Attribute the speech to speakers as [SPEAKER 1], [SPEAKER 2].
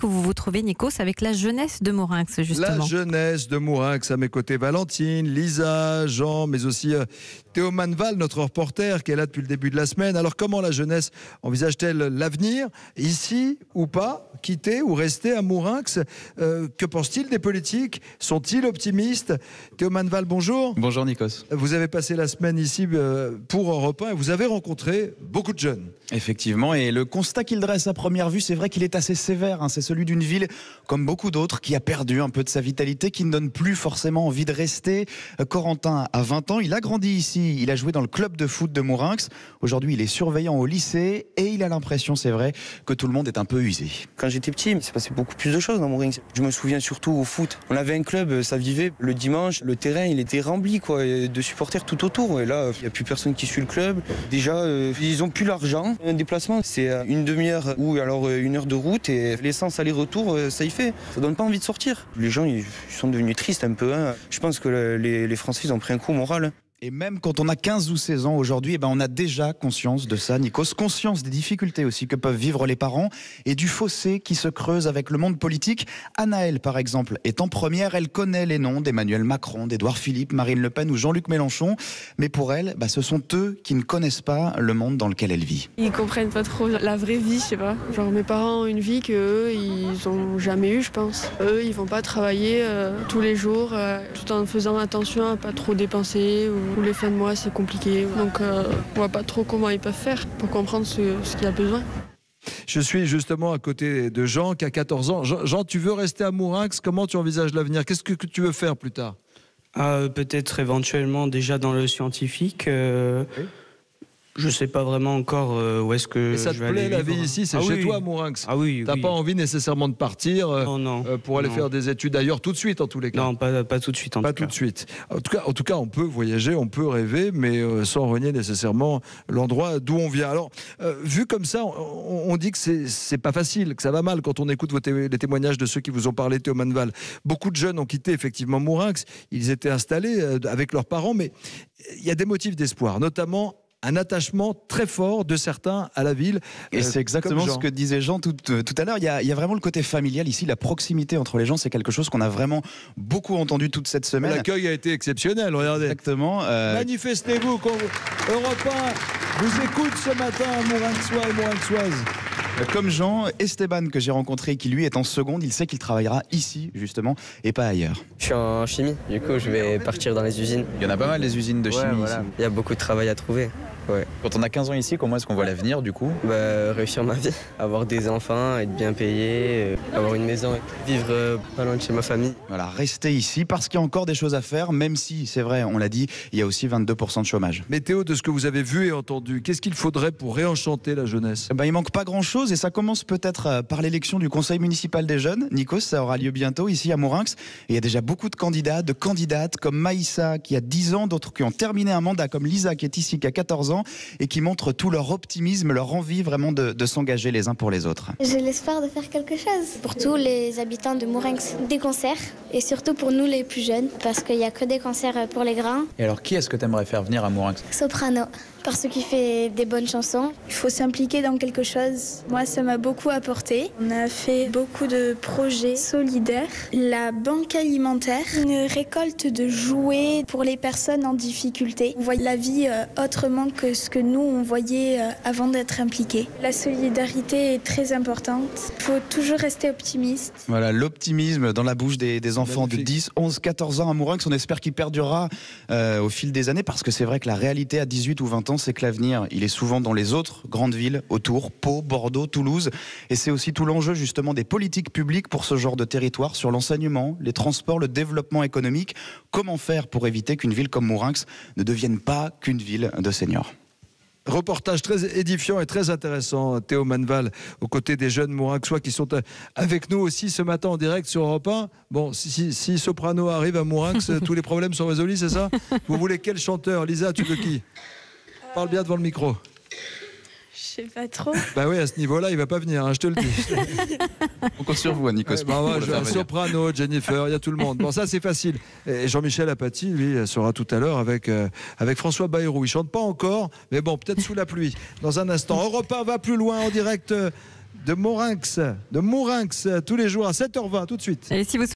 [SPEAKER 1] que vous vous trouvez, Nikos, avec la jeunesse de Mourinx, justement.
[SPEAKER 2] La jeunesse de Mourinx, à mes côtés, Valentine, Lisa, Jean, mais aussi Théo Manval, notre reporter, qui est là depuis le début de la semaine. Alors, comment la jeunesse envisage-t-elle l'avenir, ici ou pas, quitter ou rester à Mourinx? Que pense-t-il des politiques? Sont-ils optimistes? Théo Manval, bonjour.
[SPEAKER 3] Bonjour Nikos.
[SPEAKER 2] Vous avez passé la semaine ici pour Europe 1 et vous avez rencontré beaucoup de jeunes.
[SPEAKER 3] Effectivement, et le constat qu'il dresse à première vue, c'est vrai qu'il est assez sévère. C'est celui d'une ville, comme beaucoup d'autres, qui a perdu un peu de sa vitalité, qui ne donne plus forcément envie de rester. Corentin a 20 ans, il a grandi ici, il a joué dans le club de foot de Mourinx. Aujourd'hui, il est surveillant au lycée et il a l'impression, c'est vrai, que tout le monde est un peu usé.
[SPEAKER 4] Quand j'étais petit, il s'est passé beaucoup plus de choses dans Mourinx. Je me souviens surtout au foot. On avait un club, ça vivait. Le dimanche, le terrain, il était rempli de supporters tout autour. Et là, il n'y a plus personne qui suit le club. Déjà, ils n'ont plus l'argent. Un déplacement, c'est une demi-heure ou alors une heure de route. Et l'essence aller-retour, ça y fait. Ça donne pas envie de sortir. Les gens, ils sont devenus tristes un peu. Je pense que les Français, ils ont pris un coup moral.
[SPEAKER 3] Et même quand on a 15 ou 16 ans aujourd'hui, on a déjà conscience de ça, Nikos, conscience des difficultés aussi que peuvent vivre les parents et du fossé qui se creuse avec le monde politique. Anaëlle, par exemple, est en première, elle connaît les noms d'Emmanuel Macron, d'Édouard Philippe, Marine Le Pen ou Jean-Luc Mélenchon, mais pour elle, ce sont eux qui ne connaissent pas le monde dans lequel elle vit.
[SPEAKER 5] Ils comprennent pas trop la vraie vie, je sais pas. Genre mes parents ont une vie qu'eux, ils ont jamais eue, je pense. Eux, ils vont pas travailler tous les jours, tout en faisant attention à pas trop dépenser. Ou les fins de mois, c'est compliqué. Donc, on voit pas trop comment ils peuvent faire pour comprendre ce qu'il y a besoin.
[SPEAKER 2] Je suis justement à côté de Jean, qui a 14 ans. Jean, tu veux rester à Mourinx? Comment tu envisages l'avenir? Qu'est-ce que tu veux faire plus tard?
[SPEAKER 6] Peut-être éventuellement déjà dans le scientifique. Oui. Je sais pas vraiment encore où est-ce que
[SPEAKER 2] et ça te plaît la vie ici? C'est chez toi, Mourinx?
[SPEAKER 6] Ah oui.
[SPEAKER 2] T'as pas envie nécessairement de partir pour aller faire des études ailleurs tout de suite, en tous les cas?
[SPEAKER 6] Non, pas tout de suite.
[SPEAKER 2] Pas tout de suite. En tout cas, on peut voyager, on peut rêver, mais sans renier nécessairement l'endroit d'où on vient. Alors, vu comme ça, on dit que c'est pas facile, que ça va mal quand on écoute les témoignages de ceux qui vous ont parlé, Théo Manval. Beaucoup de jeunes ont quitté effectivement Mourinx. Ils étaient installés avec leurs parents, mais il y a des motifs d'espoir, notamment un attachement très fort de certains à la ville.
[SPEAKER 3] Et c'est exactement ce que disait Jean tout à l'heure. Il y a vraiment le côté familial ici, la proximité entre les gens, c'est quelque chose qu'on a vraiment beaucoup entendu toute cette semaine.
[SPEAKER 2] L'accueil a été exceptionnel, regardez.
[SPEAKER 3] Exactement.
[SPEAKER 2] Manifestez-vous quand Europe 1 vous écoute ce matin, Mourinxois et Mourinxoises.
[SPEAKER 3] Comme Jean, Esteban que j'ai rencontré, qui lui est en seconde, il sait qu'il travaillera ici justement et pas ailleurs.
[SPEAKER 7] Je suis en chimie, du coup je vais partir dans les usines.
[SPEAKER 8] Il y en a pas mal les usines de chimie ici.
[SPEAKER 7] Il y a beaucoup de travail à trouver. Ouais.
[SPEAKER 8] Quand on a 15 ans ici, comment est-ce qu'on voit l'avenir du coup?
[SPEAKER 7] Réussir ma vie, avoir des enfants, être bien payé, avoir une maison, vivre pas loin de chez ma famille.
[SPEAKER 3] Voilà, rester ici parce qu'il y a encore des choses à faire, même si, c'est vrai, on l'a dit, il y a aussi 22% de chômage.
[SPEAKER 2] Mais Théo, de ce que vous avez vu et entendu, qu'est-ce qu'il faudrait pour réenchanter la jeunesse?
[SPEAKER 3] Il manque pas grand-chose et ça commence peut-être par l'élection du conseil municipal des jeunes. Nikos, ça aura lieu bientôt ici à Mourinx. Et il y a déjà beaucoup de candidats, de candidates comme Maïssa qui a 10 ans, d'autres qui ont terminé un mandat comme Lisa qui est ici, qui a 14 ans et qui montrent tout leur optimisme, leur envie vraiment de s'engager les uns pour les autres.
[SPEAKER 9] J'ai l'espoir de faire quelque chose pour tous les habitants de Mourinx, des concerts et surtout pour nous les plus jeunes parce qu'il n'y a que des concerts pour les grands.
[SPEAKER 8] Et alors qui est-ce que tu aimerais faire venir à Mourinx?
[SPEAKER 9] Soprano. Parce qu'il fait des bonnes chansons.
[SPEAKER 10] Il faut s'impliquer dans quelque chose. Moi, ça m'a beaucoup apporté. On a fait beaucoup de projets solidaires. La banque alimentaire, une récolte de jouets pour les personnes en difficulté. On voit la vie autrement que ce que nous, on voyait avant d'être impliqués. La solidarité est très importante. Il faut toujours rester optimiste.
[SPEAKER 3] Voilà, l'optimisme dans la bouche des enfants de 10, 11, 14 ans à Mourinx. On espère qu'il perdurera au fil des années parce que c'est vrai que la réalité à 18 ou 20 ans, c'est que l'avenir, il est souvent dans les autres grandes villes autour, Pau, Bordeaux, Toulouse. Et c'est aussi tout l'enjeu justement des politiques publiques pour ce genre de territoire, sur l'enseignement, les transports, le développement économique. Comment faire pour éviter qu'une ville comme Mourinx ne devienne pas qu'une ville de seniors?
[SPEAKER 2] Reportage très édifiant et très intéressant, Théo Manval, aux côtés des jeunes Mourinxois qui sont avec nous aussi ce matin en direct sur Europe 1. Bon, si Soprano arrive à Mourinx, tous les problèmes sont résolus, c'est ça? Vous voulez quel chanteur? Lisa, tu veux qui? Parle bien devant le micro.
[SPEAKER 10] Je sais pas trop.
[SPEAKER 2] Bah oui, à ce niveau-là, il va pas venir, je te le dis.
[SPEAKER 3] On compte sur vous, Nikos.
[SPEAKER 2] Soprano, Jennifer, il y a tout le monde. Bon, ça c'est facile. Et Jean-Michel Apathy, lui, sera tout à l'heure avec François Bayrou. Il chante pas encore, mais bon, peut-être sous la pluie. Dans un instant, Europe 1 va plus loin en direct de Mourinx, tous les jours à 7h20, tout de suite.
[SPEAKER 1] Et si vous